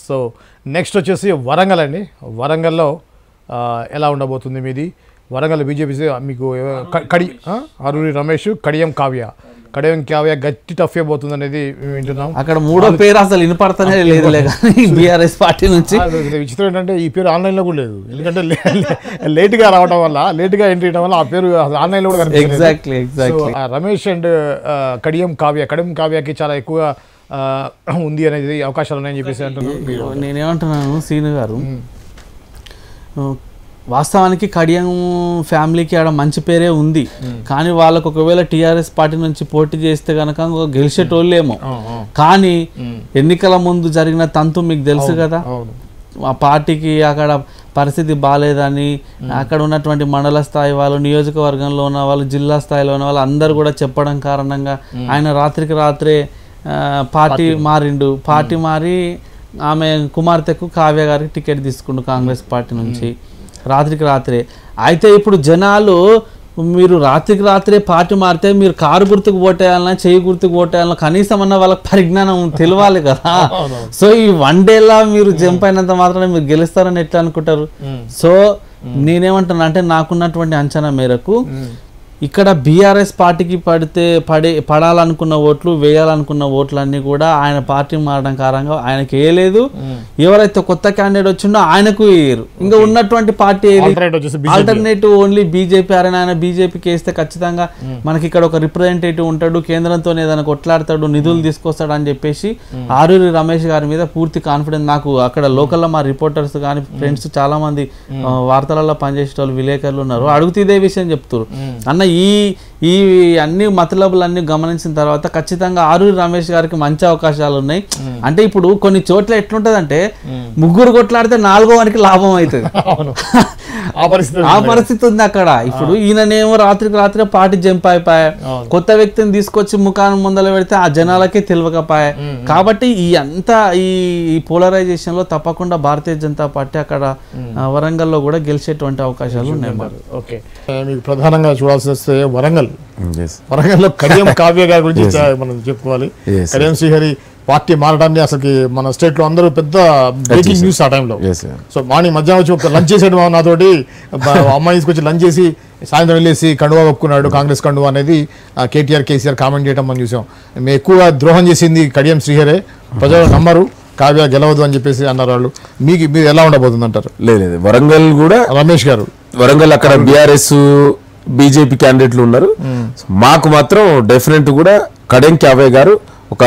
So next వచ్చేసి వరంగల్ అండి. వరంగల్లో ఎలా ఉండబోతుంది మీది? వరంగల్ బీజేపీ మీకు ఆరూరి రమేష్, కడియం కావ్య గట్టి టఫ్ అయిపోతుంది అనేది వింటున్నాం. అక్కడ మూడో పేరు అసలు వినపడతానే లేదులే కానీ బీఆర్ఎస్ పార్టీ నుంచి. విచిత్రం ఏంటంటే ఈ పేరు ఆన్లైన్లో కూడా లేదు, ఎందుకంటే లేట్గా రావడం వల్ల, లేట్గా ఎంట్రీ చేయడం వల్ల ఆ పేరు ఆన్లైన్లో కూడా కనిపిస్తుంది. ఎగ్జాక్ట్లీ రమేష్ అండ్ కడియం కావ్యకి చాలా ఎక్కువ ఉంది అనేది అవకాశాలు ఉన్నాయని చెప్పేసి అంటున్నారు. నేనేమంటున్నాను శ్రీను గారు, వాస్తవానికి కడియం ఫ్యామిలీకి ఆడ మంచి పేరే ఉంది, కానీ వాళ్ళకు ఒకవేళ టీఆర్ఎస్ పార్టీ నుంచి పోటీ చేస్తే కనుక గెలిచేటోళ్ళేమో. కానీ ఎన్నికల ముందు జరిగిన తంతు మీకు తెలుసు కదా, ఆ పార్టీకి అక్కడ పరిస్థితి బాగాలేదని అక్కడ ఉన్నటువంటి మండల స్థాయి వాళ్ళు, నియోజకవర్గంలో ఉన్న వాళ్ళు, జిల్లా స్థాయిలో ఉన్న వాళ్ళు అందరూ కూడా చెప్పడం కారణంగా ఆయన రాత్రికి రాత్రే పార్టీ మారిండు. పార్టీ మారి ఆమె కుమార్తెకు కావ్య గారికి టికెట్ తీసుకుండు కాంగ్రెస్ పార్టీ నుంచి రాత్రికి రాత్రే. అయితే ఇప్పుడు జనాలు మీరు రాత్రికి రాత్రే పార్టీ మారితే మీరు కారు గుర్తుకు ఓటేయాలన్నా, చెయ్యి గుర్తుకు ఓటేయాలన్నా కనీసం అన్న వాళ్ళకి పరిజ్ఞానం తెలియాలి కదా. సో ఈ వన్ డేలా మీరు జంప్ అయినంత మాత్రమే మీరు గెలుస్తారని ఎట్లా అనుకుంటారు? సో నేనేమంటున్నా అంటే నాకున్నటువంటి అంచనా మేరకు ఇక్కడ బీఆర్ఎస్ పార్టీకి పడాలనుకున్న ఓట్లు, వేయాలనుకున్న ఓట్లన్నీ కూడా ఆయన పార్టీ మారడం కారణంగా ఆయనకి వేయలేదు. ఎవరైతే కొత్త క్యాండిడేట్ వచ్చిండో ఆయనకు వేయరు. ఇంకా ఉన్నటువంటి పార్టీ ఆల్టర్నేటివ్ ఓన్లీ బీజేపీ. ఆయన బీజేపీకి వేస్తే ఖచ్చితంగా మనకి ఇక్కడ ఒక రిప్రజెంటేటివ్ ఉంటాడు, కేంద్రంతో ఏదైనా కొట్లాడతాడు, నిధులు తీసుకొస్తాడు అని చెప్పేసి ఆరూరి రమేష్ గారి మీద పూర్తి కాన్ఫిడెన్స్ నాకు. అక్కడ లోకల్లో మా రిపోర్టర్స్ కానీ ఫ్రెండ్స్ చాలా మంది వార్తలలో పనిచేసే వాళ్ళు, విలేకరులు ఉన్నారు, అడుగుతూ ఇదే విషయం చెప్తారు. అన్న ఈ అన్ని మతలబులన్నీ గమనించిన తర్వాత ఖచ్చితంగా ఆరూరి రమేష్ గారికి మంచి అవకాశాలు ఉన్నాయి. అంటే ఇప్పుడు కొన్ని చోట్ల ఎట్లుంటదంటే ముగ్గురు కొట్లాడితే నాలుగో వారికి లాభం అవుతుంది, ఆ పరిస్థితి ఉంది అక్కడ. ఇప్పుడు ఈయననేమో రాత్రికి రాత్రి పార్టీ జంప్ అయిపోయా, కొత్త వ్యక్తిని తీసుకొచ్చి ముఖాన్ని ముందర పెడితే ఆ జనాలకే తెలియకపోయా. కాబట్టి ఈ అంతా ఈ పోలరైజేషన్ లో తప్పకుండా భారతీయ జనతా పార్టీ అక్కడ వరంగల్లో కూడా గెలిచేటువంటి అవకాశాలు ఉన్నాయి. ఓకే, మీకు ప్రధానంగా చూడాల్సి వస్తే వరంగల్లో కడియం కావ్య గారి గురించి మనం చెప్పుకోవాలి. కడియం శ్రీహరి పార్టీ మారడాన్ని అసలు మన స్టేట్ లో అందరూ పెద్ద బ్రేకింగ్ న్యూస్ ఆ టైంలో. సో మార్నింగ్ మధ్యాహ్నం వచ్చి ఒక లంచ్ చేసాడు నాతోటి, అమ్మాయి తీసుకొచ్చి లంచ్ చేసి సాయంత్రం వెళ్ళేసి కండువా ఒప్పుకున్నాడు, కాంగ్రెస్ కండువా అనేది కేసీఆర్ కామెంట్ చేయడం మనం చూసాం. మేము ఎక్కువగా ద్రోహం చేసింది కడియం శ్రీహరే, ప్రజలు నమ్మరు, కావ్య గెలవదు అని చెప్పేసి అన్నారు వాళ్ళు. మీరు ఎలా ఉండబోతుంది అంటారు? లేదు, వరంగల్ కూడా రమేష్ గారు, వరంగల్ అక్కడ బీఆర్ఎస్ బీజేపీ క్యాండిడేట్లు ఉన్నారు. మాకు మాత్రం డెఫినెట్ కూడా కడియం కావ్య గారు ఒక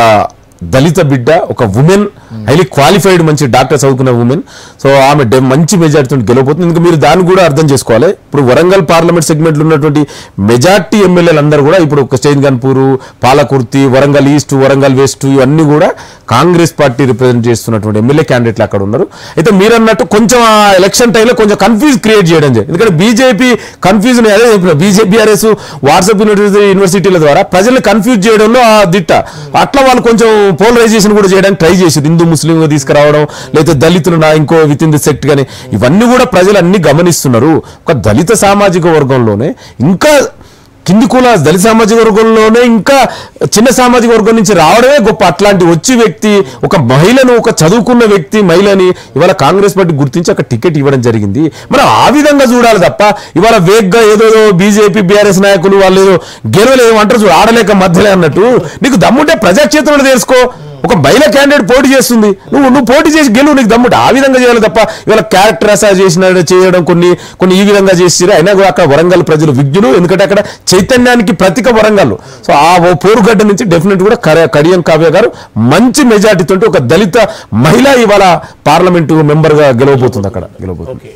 దళిత బిడ్డ, ఒక ఉమెన్, హైలీ క్వాలిఫైడ్, మంచి డాక్టర్ చదువుకున్న ఉమెన్. సో ఆమె మంచి మెజార్టీతో గెలవబోతుంది. ఇంకా మీరు దాన్ని కూడా అర్థం చేసుకోవాలి. ఇప్పుడు వరంగల్ పార్లమెంట్ సెగ్మెంట్లో ఉన్నటువంటి మెజార్టీ ఎమ్మెల్యేలు అందరూ కూడా ఇప్పుడు స్టేన్గన్పూర్, పాలకుర్తి, వరంగల్ ఈస్ట్, వరంగల్ వెస్ట్ ఇవన్నీ కూడా కాంగ్రెస్ పార్టీ రిప్రజెంట్ చేస్తున్నటువంటి ఎమ్మెల్యే క్యాండిడేట్లు అక్కడ ఉన్నారు. అయితే మీరు అన్నట్టు కొంచెం ఆ ఎలక్షన్ టైంలో కొంచెం కన్ఫ్యూజ్ క్రియేట్ చేయడం జరిగింది. ఎందుకంటే బీజేపీ కన్ఫ్యూజన్ అదే చెప్పిన, బీఆర్ఎస్ వాట్సాప్ యూనివర్సిటీల ద్వారా ప్రజల్ని కన్ఫ్యూజ్ చేయడంలో ఆ దిట్ట. అట్లా వాళ్ళు కొంచెం పోలరైజేషన్ కూడా చేయడానికి ట్రై చేశారు, హిందూ ముస్లిం తీసుకురావడం, లేదా దళితులు ఇంకో విత్ ఇన్ ది సెక్ట్ కానీ. ఇవన్నీ కూడా ప్రజలు అన్ని గమనిస్తున్నారు. ఒక దళిత సామాజిక వర్గంలోనే ఇంకా కింది కుల దళిత సామాజిక వర్గంలోనే ఇంకా చిన్న సామాజిక వర్గం నుంచి రావడమే గొప్ప. అట్లాంటి వచ్చి వ్యక్తి, ఒక మహిళను, ఒక చదువుకున్న వ్యక్తి మహిళని ఇవాళ కాంగ్రెస్ పార్టీ గుర్తించి అక్కడ టికెట్ ఇవ్వడం జరిగింది. మనం ఆ విధంగా చూడాలి తప్ప ఇవాళ వేగ్గా ఏదో బీజేపీ బీఆర్ఎస్ నాయకులు వాళ్ళు ఏదో గెలవలేము అంటారు చూడు, ఆడలేక మధ్యలే అన్నట్టు. నీకు దమ్ముంటే ప్రజాక్షేత్రంలో తెలుసుకో, ఒక మహిళా క్యాండిడేట్ పోటీ చేస్తుంది, నువ్వు పోటీ చేసి గెలువు, నీకు దమ్ముంటే ఆ విధంగా చేయాలి తప్ప ఇవాళ క్యారెక్టర్ అసాజ్ చేయడం కొన్ని ఈ విధంగా చేసి. అయినా కూడా అక్కడ వరంగల్ ప్రజలు విజ్ఞులు, ఎందుకంటే అక్కడ చైతన్యానికి ప్రతీక వరంగల్. సో ఆ పోరుగడ్డ నుంచి డెఫినెట్ కూడా కడియం కావ్య గారు మంచి మెజార్టీతో ఒక దళిత మహిళ ఇవాళ పార్లమెంటు మెంబర్ గా గెలవబోతుంది, అక్కడ గెలవబోతుంది.